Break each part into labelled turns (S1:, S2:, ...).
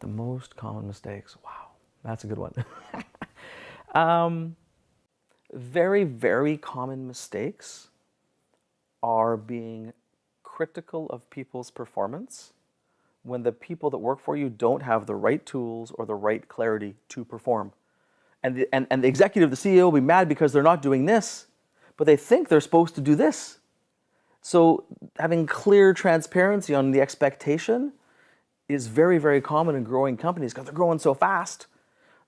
S1: The most common mistakes. Wow, that's a good one. um, very, very common mistakes are being critical of people's performance when the people that work for you don't have the right tools or the right clarity to perform. And the executive, the CEO, will be mad because they're not doing this, but they think they're supposed to do this. So having clear transparency on the expectation is very, very common in growing companies because they're growing so fast.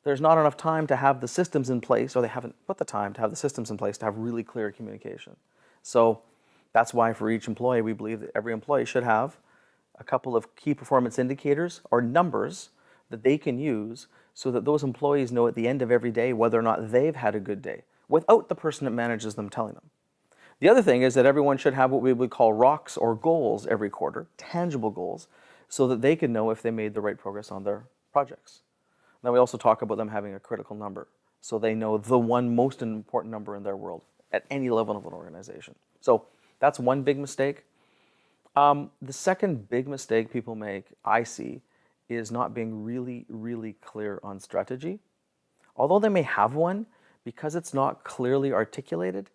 S1: There's not enough time to have the systems in place, or they haven't put the time to have the systems in place to have really clear communication. So that's why for each employee, we believe that every employee should have a couple of key performance indicators or numbers that they can use so that those employees know at the end of every day whether or not they've had a good day without the person that manages them telling them. The other thing is that everyone should have what we would call rocks or goals every quarter, tangible goals, so that they can know if they made the right progress on their projects. Then we also talk about them having a critical number, so they know the one most important number in their world at any level of an organization. So that's one big mistake. The second big mistake people make, I see, is not being really, really clear on strategy. Although they may have one, because it's not clearly articulated,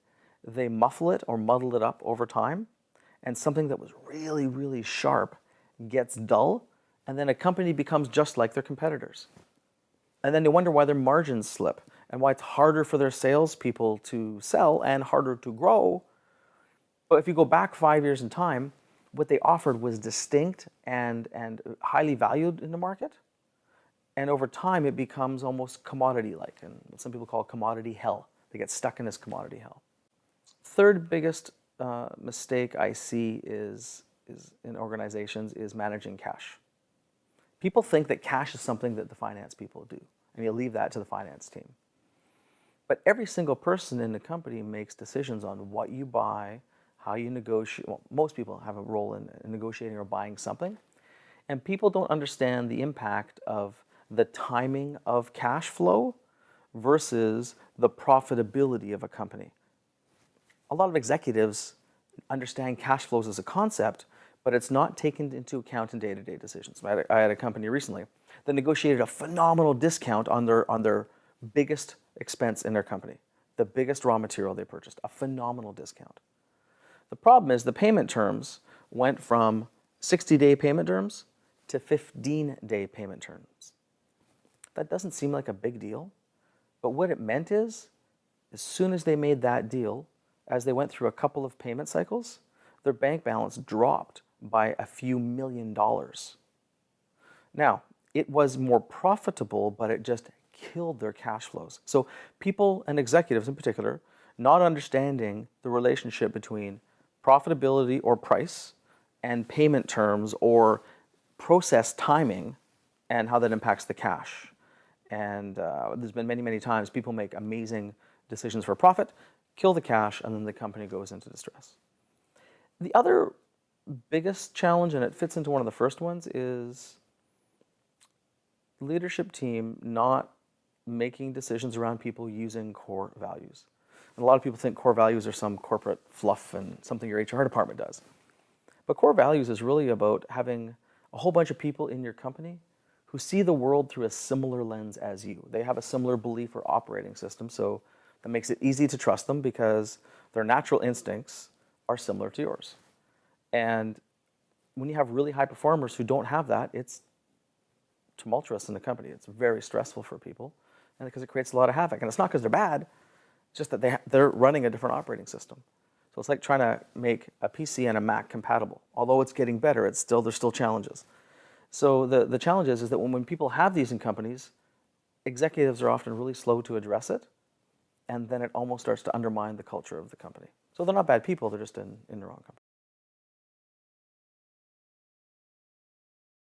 S1: they muffle it or muddle it up over time, and something that was really, really sharp gets dull, and then a company becomes just like their competitors. And then they wonder why their margins slip and why it's harder for their salespeople to sell and harder to grow. But if you go back 5 years in time, what they offered was distinct and highly valued in the market. And over time, it becomes almost commodity-like, and what some people call commodity hell. They get stuck in this commodity hell. Third biggest mistake I see is in organizations is managing cash. People think that cash is something that the finance people do, and you leave that to the finance team. But every single person in the company makes decisions on what you buy, how you negotiate. Well, most people have a role in negotiating or buying something, and people don't understand the impact of the timing of cash flow versus the profitability of a company. A lot of executives understand cash flows as a concept, but it's not taken into account in day-to-day decisions. I had a company recently that negotiated a phenomenal discount on their biggest expense in their company, the biggest raw material they purchased, a phenomenal discount. The problem is the payment terms went from 60-day payment terms to 15-day payment terms. That doesn't seem like a big deal, but what it meant is, as soon as they made that deal, as they went through a couple of payment cycles, their bank balance dropped by a few $1 million. Now, it was more profitable, but it just killed their cash flows. So people, and executives in particular, not understanding the relationship between profitability or price and payment terms or process timing and how that impacts the cash. And there's been many, many times people make amazing decisions for profit, kill the cash, and then the company goes into distress. The other biggest challenge, and it fits into one of the first ones, is leadership team not making decisions around people using core values. And a lot of people think core values are some corporate fluff and something your HR department does. But core values is really about having a whole bunch of people in your company who see the world through a similar lens as you. They have a similar belief or operating system, so that makes it easy to trust them because their natural instincts are similar to yours. And when you have really high performers who don't have that, it's tumultuous in the company. It's very stressful for people, and because it creates a lot of havoc. And it's not because they're bad, it's just that they're running a different operating system. So it's like trying to make a PC and a Mac compatible. Although it's getting better, there's still challenges. So the challenge is that when people have these in companies, executives are often really slow to address it, and then it almost starts to undermine the culture of the company. So they're not bad people, they're just in the wrong company.